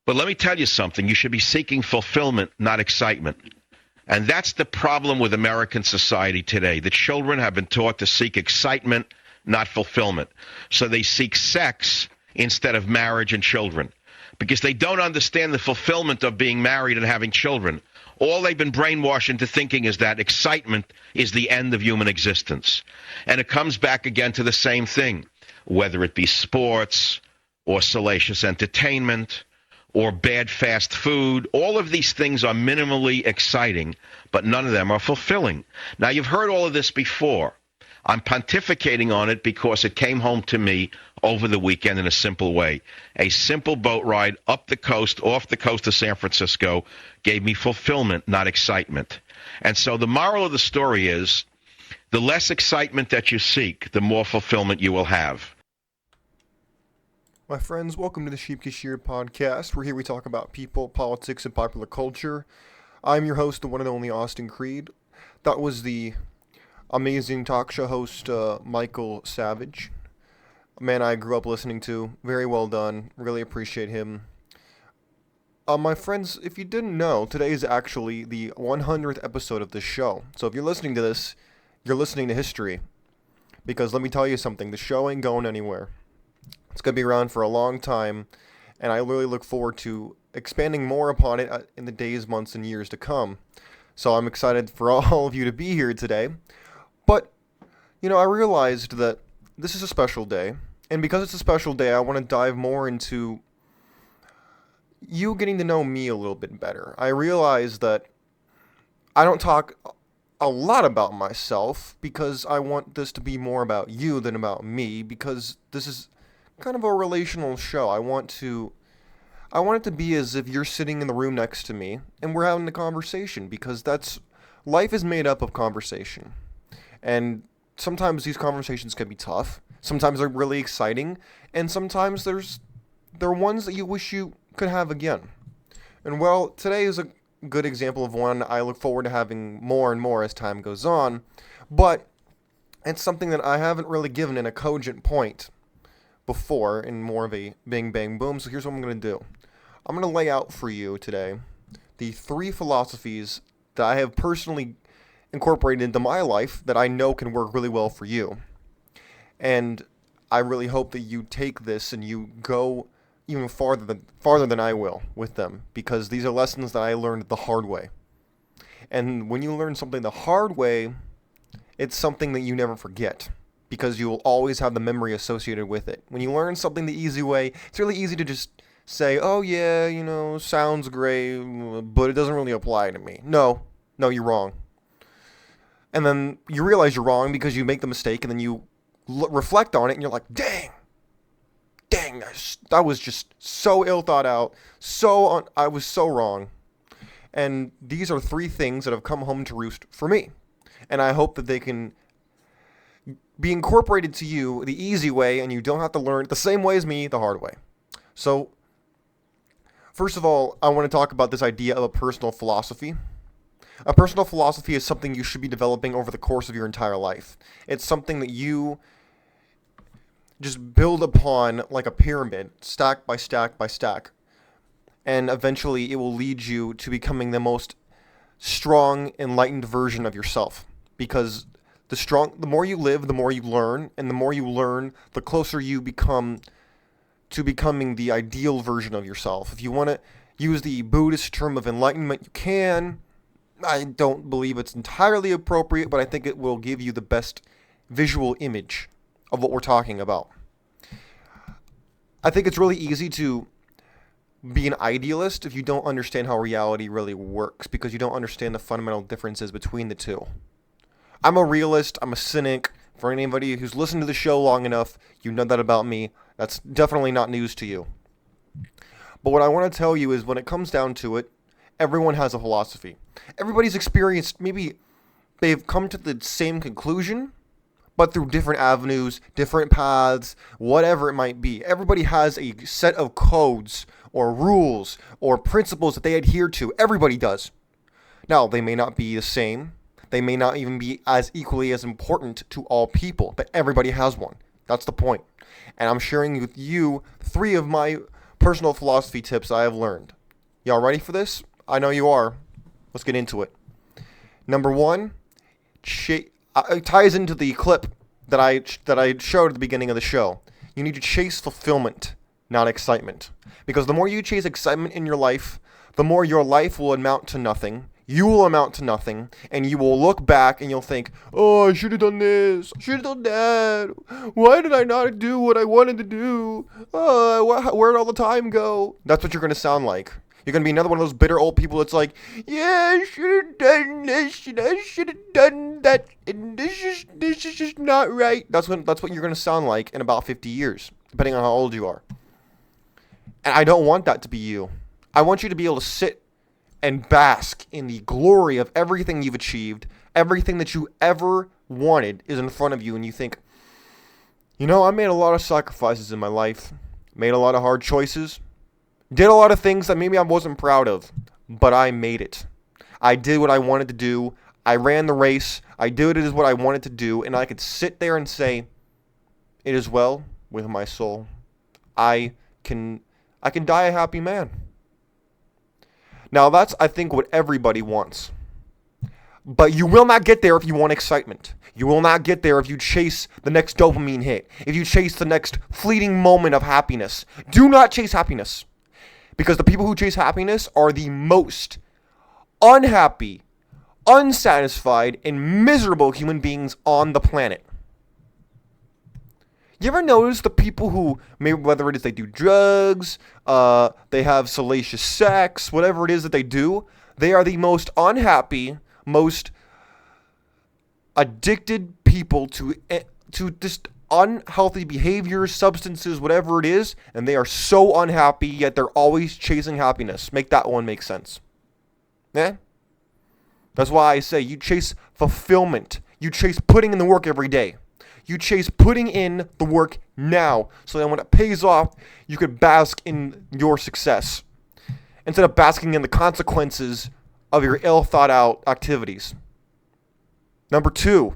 But let me tell you something. You should be seeking fulfillment, not excitement. And that's the problem with American society today. The children have been taught to seek excitement, not fulfillment. So they seek sex instead of marriage and children because they don't understand the fulfillment of being married and having children. All they've been brainwashed into thinking is that excitement is the end of human existence. And it comes back again to the same thing, whether it be sports or salacious entertainment or bad fast food. All of these things are minimally exciting, but none of them are fulfilling. Now, you've heard all of this before. I'm pontificating on it because it came home to me over the weekend in a simple way. A simple boat ride up the coast, off the coast of San Francisco, gave me fulfillment, not excitement. And so the moral of the story is, the less excitement that you seek, the more fulfillment you will have. My friends, welcome to the Sheep Kashir podcast. Where here we talk about people, politics, and popular culture. I'm your host, the one and only Austin Creed. That was the amazing talk show host, Michael Savage. A man I grew up listening to. Very well done. Really appreciate him. My friends, if you didn't know, today is actually the 100th episode of this show. So if you're listening to this, you're listening to history. Because let me tell you something, the show ain't going anywhere. It's going to be around for a long time, and I really look forward to expanding more upon it in the days, months, and years to come. So I'm excited for all of you to be here today. But, I realized that this is a special day, and because it's a special day, I want to dive more into you getting to know me a little bit better. I realize that I don't talk a lot about myself because I want this to be more about you than about me, because this is kind of a relational show. I want it to be as if you're sitting in the room next to me and we're having a conversation, because life is made up of conversation. And sometimes these conversations can be tough. Sometimes they're really exciting, and sometimes they're ones that you wish you could have again. And well, today is a good example of one I look forward to having more and more as time goes on, but it's something that I haven't really given in a cogent point before, in more of a bing bang boom. So here's what I'm going to do. I'm going to lay out for you today the 3 philosophies that I have personally incorporated into my life that I know can work really well for you. And I really hope that you take this and you go even farther than I will with them, because these are lessons that I learned the hard way. And when you learn something the hard way, it's something that you never forget, because you will always have the memory associated with it. When you learn something the easy way, it's really easy to just say, oh yeah, sounds great, but it doesn't really apply to me. No, you're wrong. And then you realize you're wrong because you make the mistake, and then you reflect on it, and you're like, dang, that was just so ill thought out, I was so wrong. And these are 3 things that have come home to roost for me. And I hope that they can be incorporated to you the easy way, and you don't have to learn it the same way as me, the hard way. So, first of all, I want to talk about this idea of a personal philosophy. A personal philosophy is something you should be developing over the course of your entire life. It's something that you just build upon like a pyramid, stack by stack by stack. And eventually it will lead you to becoming the most strong, enlightened version of yourself. Because the more you live, the more you learn, and the more you learn, the closer you become to becoming the ideal version of yourself. If you want to use the Buddhist term of enlightenment, you can. I don't believe it's entirely appropriate, but I think it will give you the best visual image of what we're talking about. I think it's really easy to be an idealist if you don't understand how reality really works, because you don't understand the fundamental differences between the two. I'm a realist, I'm a cynic. For anybody who's listened to the show long enough, you know that about me. That's definitely not news to you. But what I want to tell you is, when it comes down to it, everyone has a philosophy. Everybody's experienced, maybe they've come to the same conclusion, but through different avenues, different paths, whatever it might be. Everybody has a set of codes or rules or principles that they adhere to. Everybody does. Now, they may not be the same. They may not even be as equally as important to all people, but everybody has one. That's the point. And I'm sharing with you 3 of my personal philosophy tips I have learned. Y'all ready for this? I know you are. Let's get into it. Number one, it ties into the clip that I showed at the beginning of the show. You need to chase fulfillment, not excitement. Because the more you chase excitement in your life, the more your life will amount to nothing. You will amount to nothing, and you will look back and you'll think, oh, I should have done this. I should have done that. Why did I not do what I wanted to do? Where'd all the time go? That's what you're going to sound like. You're going to be another one of those bitter old people that's like, yeah, I should have done this, and I should have done that, and this is just not right. That's what you're going to sound like in about 50 years, depending on how old you are. And I don't want that to be you. I want you to be able to sit and bask in the glory of everything you've achieved. Everything that you ever wanted is in front of you, and you think, you know, I made a lot of sacrifices in my life, made a lot of hard choices, did a lot of things that maybe I wasn't proud of, but I made it. I did what I wanted to do. I ran the race. I did it as what I wanted to do, and I could sit there and say, it is well with my soul. I can die a happy man. Now that's, I think, what everybody wants. But you will not get there if you want excitement. You will not get there if you chase the next dopamine hit. If you chase the next fleeting moment of happiness. Do not chase happiness. Because the people who chase happiness are the most unhappy, unsatisfied, and miserable human beings on the planet. You ever notice the people who, maybe whether it is they do drugs, they have salacious sex, whatever it is that they do, they are the most unhappy, most addicted people to just unhealthy behaviors, substances, whatever it is, and they are so unhappy, yet they're always chasing happiness. Make that one make sense. Yeah? That's why I say you chase fulfillment. You chase putting in the work every day. You chase putting in the work now, so that when it pays off, you could bask in your success, instead of basking in the consequences of your ill-thought-out activities. Number 2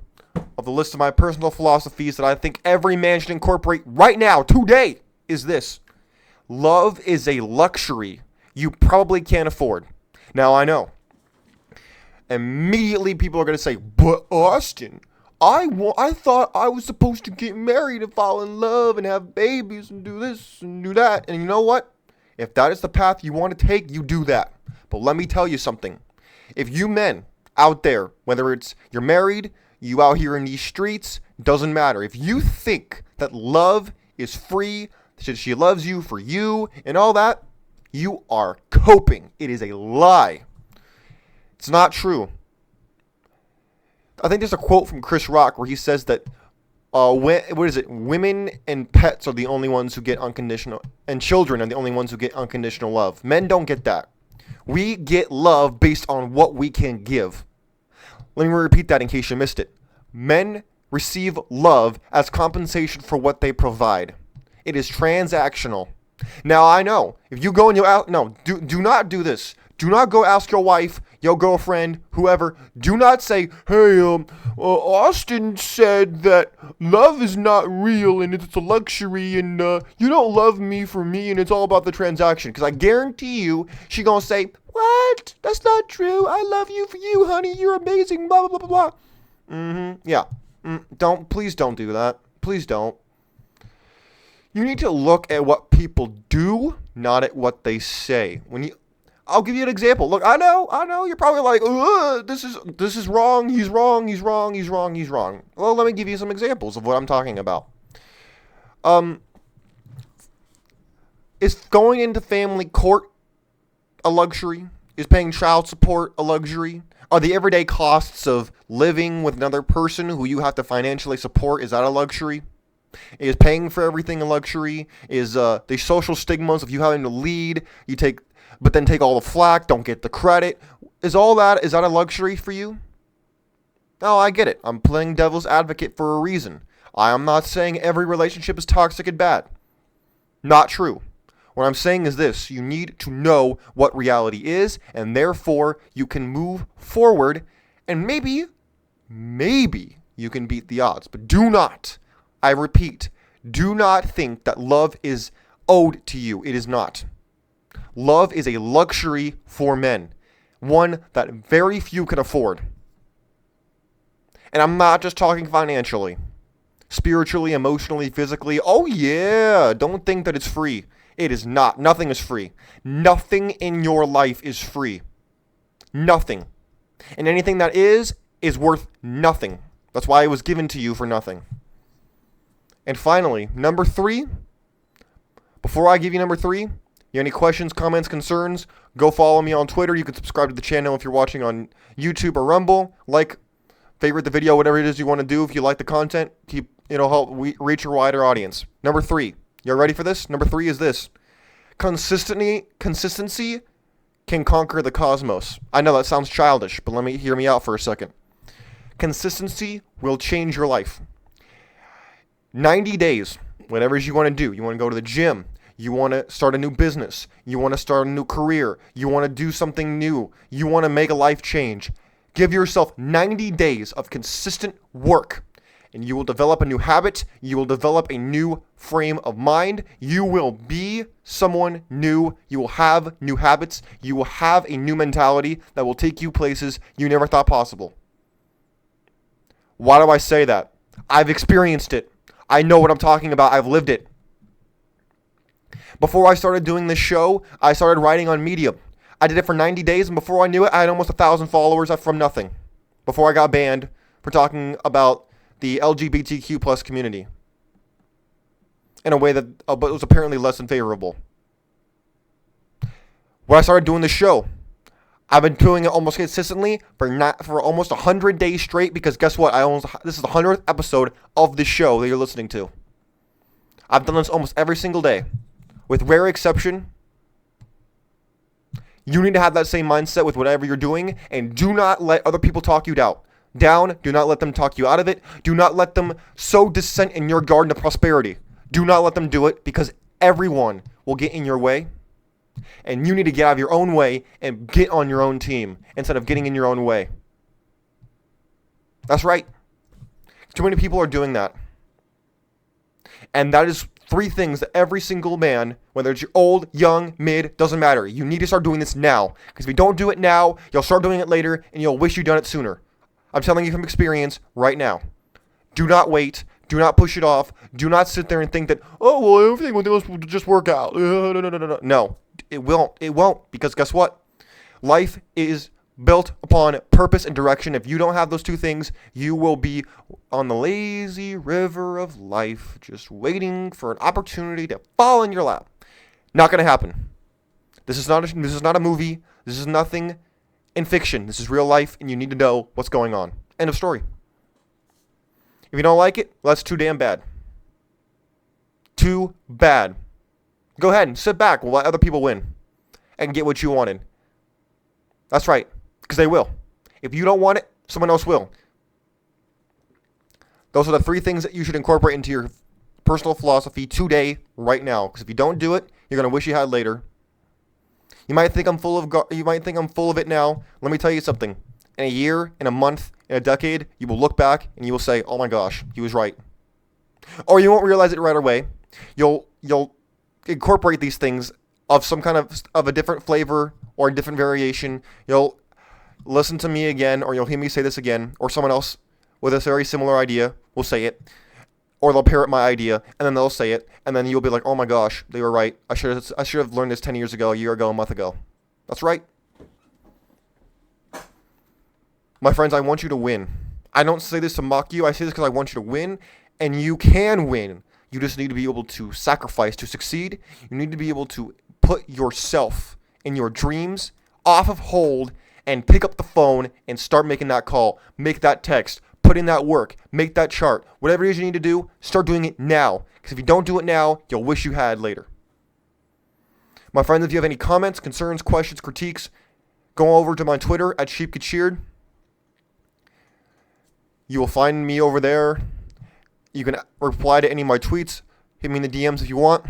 of the list of my personal philosophies that I think every man should incorporate right now, today, is this. Love is a luxury you probably can't afford. Now, I know. Immediately, people are going to say, but Austin, I thought I was supposed to get married and fall in love and have babies and do this and do that. And you know what? If that is the path you want to take, you do that. But let me tell you something. If you men out there, whether it's you're married, you out here in these streets, doesn't matter. If you think that love is free, that she loves you for you and all that, you are coping. It is a lie. It's not true. I think there's a quote from Chris Rock where he says that women and pets are the only ones who get unconditional, and children are the only ones who get unconditional love. Men don't get that. We get love based on what we can give. Let me repeat that in case you missed it. Men receive love as compensation for what they provide. It is transactional. Now, I know, if you go and do not do this. Do not go ask your wife, your girlfriend, whoever. Do not say, hey, Austin said that love is not real and it's a luxury and you don't love me for me and it's all about the transaction. Because I guarantee you, she gonna say, what? That's not true. I love you for you, honey. You're amazing, blah, blah, blah, blah. Yeah. Please don't do that. Please don't. You need to look at what people do, not at what they say. I'll give you an example. Look, I know, you're probably like, this is wrong, he's wrong. Well, let me give you some examples of what I'm talking about. Is going into family court a luxury? Is paying child support a luxury? Are the everyday costs of living with another person who you have to financially support, is that a luxury? Is paying for everything a luxury? Is the social stigmas of you having to lead, but then take all the flack, don't get the credit? Is that a luxury for you? No, I get it. I'm playing devil's advocate for a reason. I am not saying every relationship is toxic and bad. Not true. What I'm saying is this. You need to know what reality is, and therefore you can move forward, and maybe you can beat the odds. But do not, I repeat, do not think that love is owed to you. It is not. Love is a luxury for men, one that very few can afford. And I'm not just talking financially. Spiritually, emotionally, physically. Oh yeah, don't think that it's free. It is not. Nothing is free. Nothing in your life is free. Nothing. And anything that is worth nothing. That's why it was given to you for nothing. And finally, number 3. Before I give you number 3, you have any questions, comments, concerns? Go follow me on Twitter. You can subscribe to the channel if you're watching on YouTube or Rumble. Like, favorite the video, whatever it is you want to do. If you like the content, help reach a wider audience. Number 3. Y'all ready for this? Number 3 is this. Consistency can conquer the cosmos. I know that sounds childish, but hear me out for a second. Consistency will change your life. 90 days, whatever it is you want to do. You want to go to the gym. You want to start a new business. You want to start a new career. You want to do something new. You want to make a life change. Give yourself 90 days of consistent work, and you will develop a new habit. You will develop a new frame of mind. You will be someone new. You will have new habits. You will have a new mentality that will take you places you never thought possible. Why do I say that? I've experienced it. I know what I'm talking about. I've lived it. Before I started doing this show, I started writing on Medium. I did it for 90 days, and before I knew it, I had almost 1,000 followers from nothing. Before I got banned for talking about the LGBTQ plus community in a way that was apparently less than favorable. When I started doing the show, I've been doing it almost consistently for almost 100 days straight, because guess what? This is the 100th episode of the show that you're listening to. I've done this almost every single day. With rare exception, you need to have that same mindset with whatever you're doing, and do not let other people talk you down. Do not let them talk you out of it. Do not let them sow dissent in your garden of prosperity. Do not let them do it, because everyone will get in your way. And you need to get out of your own way and get on your own team instead of getting in your own way. That's right. Too many people are doing that. And that is 3 things that every single man, whether it's old, young, mid, doesn't matter. You need to start doing this now. Because if you don't do it now, you'll start doing it later, and you'll wish you'd done it sooner. I'm telling you from experience right now. Do not wait. Do not push it off. Do not sit there and think that, oh, well, everything will just work out. No. No, it won't. It won't. Because guess what? Life is built upon purpose and direction. If you don't have those 2 things, you will be on the lazy river of life, just waiting for an opportunity to fall in your lap. Not going to happen. This is not a movie. This is nothing in fiction. This is real life, and you need to know what's going on. End of story. If you don't like it, well, that's too damn bad. Too bad. Go ahead and sit back. We'll let other people win and get what you wanted. That's right, because they will. If you don't want it, someone else will. Those are the 3 things that you should incorporate into your personal philosophy today, right now. Because if you don't do it, you're gonna wish you had later. You might think I'm full of it now. Let me tell you something. In a year, in a month, in a decade, you will look back and you will say, "Oh my gosh, he was right." Or you won't realize it right away. You'll incorporate these things of some kind of a different flavor or a different variation. You'll listen to me again, or you'll hear me say this again, or someone else with a very similar idea will say it, or they'll parrot my idea, and then they'll say it, and then you'll be like, "Oh my gosh, they were right. I should have learned this 10 years ago, a year ago, a month ago." That's right. My friends, I want you to win. I don't say this to mock you. I say this because I want you to win, and you can win. You just need to be able to sacrifice to succeed. You need to be able to put yourself and your dreams off of hold and pick up the phone and start making that call, make that text, put in that work, make that chart. Whatever it is you need to do, start doing it now. Because if you don't do it now, you'll wish you had later. My friends, if you have any comments, concerns, questions, critiques, go over to my Twitter at sheepgetcheered. You will find me over there. You can reply to any of my tweets. Hit me in the DMs if you want.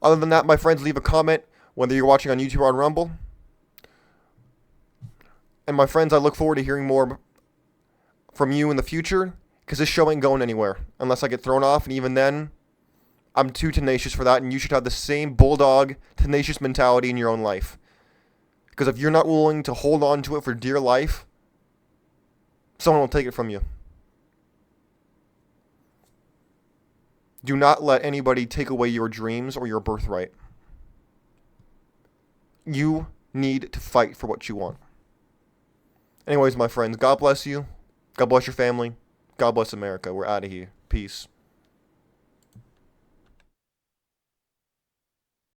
Other than that, my friends, leave a comment, whether you're watching on YouTube or on Rumble. And my friends, I look forward to hearing more from you in the future, because this show ain't going anywhere unless I get thrown off, and even then, I'm too tenacious for that, and you should have the same bulldog, tenacious mentality in your own life. Because if you're not willing to hold on to it for dear life, someone will take it from you. Do not let anybody take away your dreams or your birthright. You need to fight for what you want. Anyways, my friends, God bless you. God bless your family. God bless America. We're out of here. Peace.